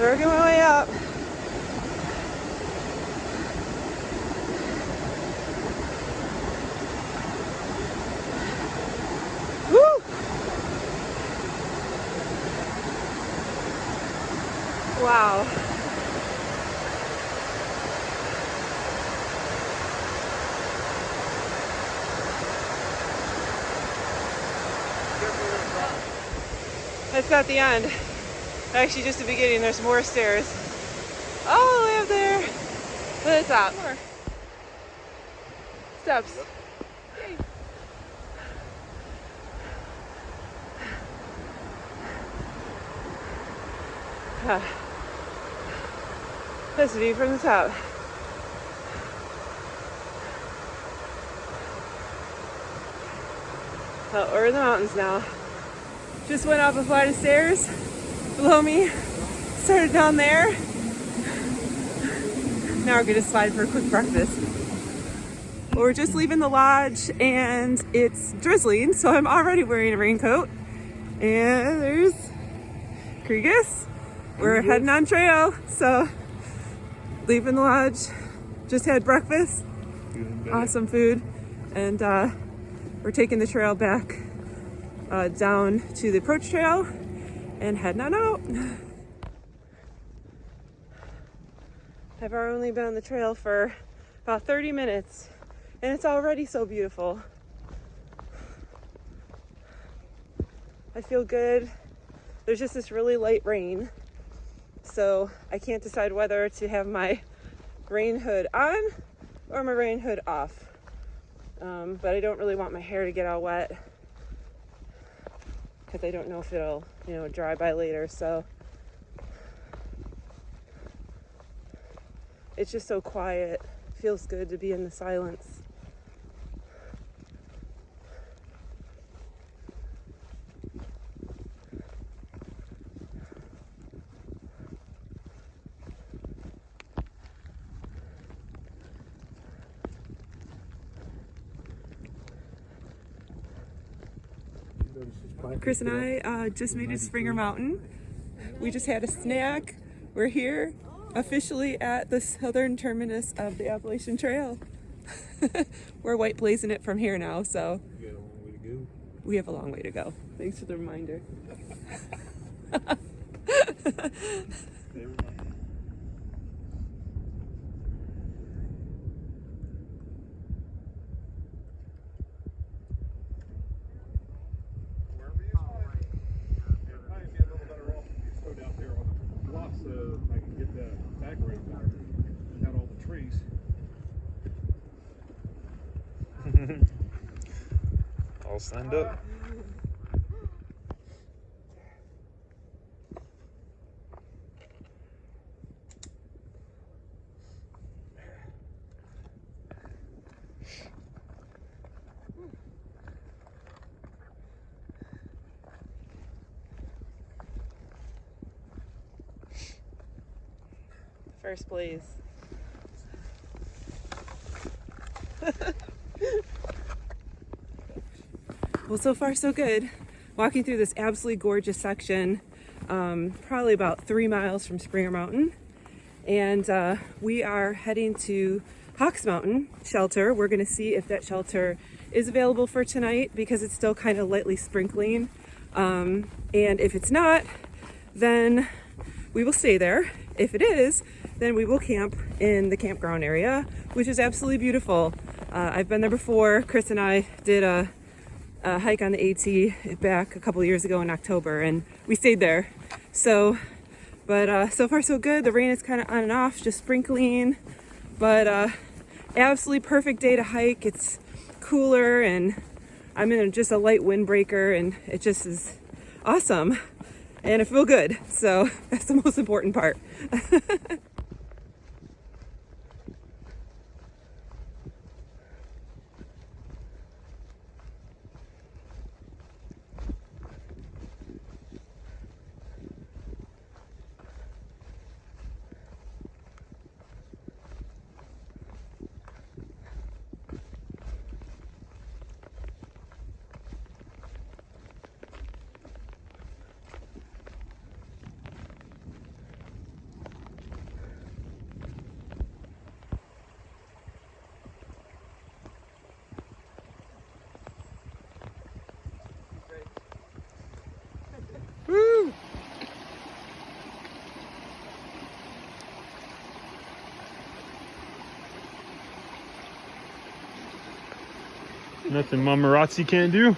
Working my way up. Woo! Wow. That's not the end. Actually, just the beginning. There's more stairs all the way up there to the top. More steps. Yay. That's the view from the top. Oh, we're in the mountains now. Just went up a flight of stairs below me. Started down there. Now we're gonna slide for a quick breakfast. Well, we're just leaving the lodge and it's drizzling, so I'm already wearing a raincoat. And there's Krigus. We're heading on trail, so leaving the lodge. Just had breakfast, awesome food, and we're taking the trail back down to the approach trail and heading on out. I've only been on the trail for about 30 minutes and it's already so beautiful. I feel good. There's just this really light rain, so I can't decide whether to have my rain hood on or my rain hood off. But I don't really want my hair to get all wet because I don't know if it'll, dry by later. So it's just so quiet. Feels good to be in the silence. Chris and I just made it to Springer Mountain. We just had a snack. We're here officially at the southern terminus of the Appalachian Trail. We're white blazing it from here now, so You got a long way to go. we have a long way to go. Thanks for the reminder. All signed up. First blaze. Well, so far so good. Walking through this absolutely gorgeous section, probably about 3 miles from Springer Mountain. And we are heading to Hawks Mountain Shelter. We're gonna see if that shelter is available for tonight because it's still kind of lightly sprinkling. And if it's not, then we will stay there. If it is, then we will camp in the campground area, which is absolutely beautiful. I've been there before. Chris and I did a hike on the AT back a couple years ago in October, and we stayed there. So far so good. The rain is kind of on and off, just sprinkling, but absolutely perfect day to hike. It's cooler and I'm in just a light windbreaker and it just is awesome. And I feel good, so that's the most important part. Nothing Mamarazzi can't do.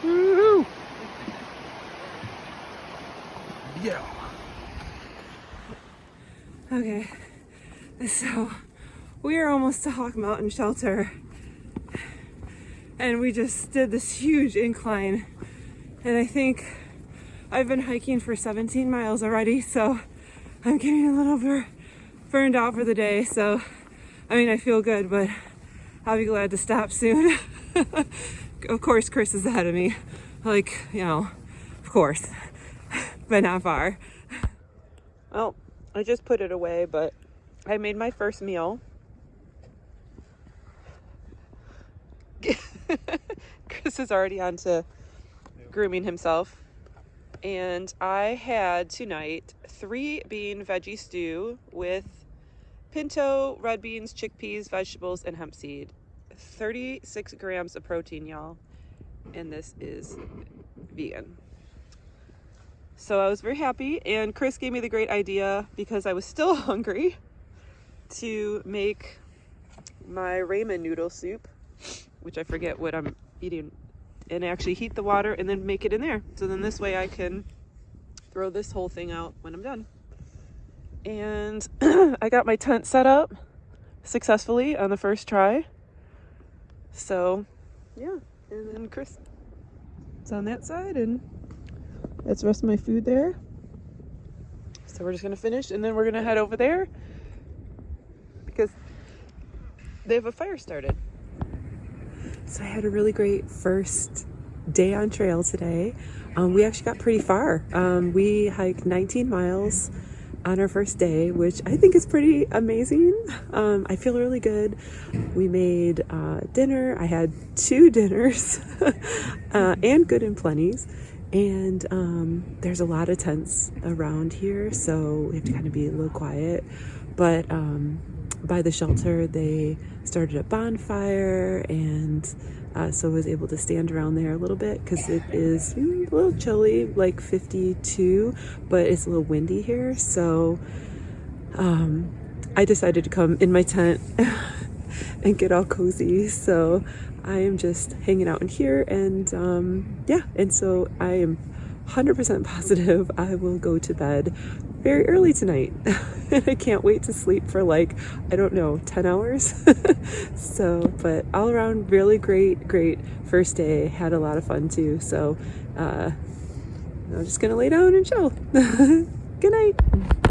Woo! Yeah. Okay, so we are almost to Hawk Mountain Shelter, and we just did this huge incline, and I think I've been hiking for 17 miles already, so I'm getting a little bit burned out for the day. So I mean, I feel good, but I'll be glad to stop soon. Of course Chris is ahead of me, like, you know, of course, but not far. Well, I just put it away, but I made my first meal. Chris is already on to grooming himself. And I had tonight 3 bean veggie stew with pinto, red beans, chickpeas, vegetables, and hemp seed. 36 grams of protein, y'all. And this is vegan. So I was very happy, and Chris gave me the great idea, because I was still hungry, to make my ramen noodle soup, which I forget what I'm eating, and actually heat the water and then make it in there. So then this way I can throw this whole thing out when I'm done. And I got my tent set up successfully on the first try. So yeah, and then Chris is on that side, and that's the rest of my food there. So we're just gonna finish, and then we're gonna head over there because they have a fire started. So I had a really great first day on trail today. We actually got pretty far. We hiked 19 miles on our first day, which I think is pretty amazing. I feel really good. We made dinner. I had 2 dinners and good and plenties. And there's a lot of tents around here, so we have to kind of be a little quiet. But by the shelter, they started a bonfire, and so I was able to stand around there a little bit, because it is a little chilly, like 52, but it's a little windy here. So I decided to come in my tent and get all cozy. So I am just hanging out in here, and yeah, and so I am 100% positive I will go to bed very early tonight. I can't wait to sleep for, like, I don't know, 10 hours. So, but all around really great first day. Had a lot of fun too. So I'm just gonna lay down and chill. Good night.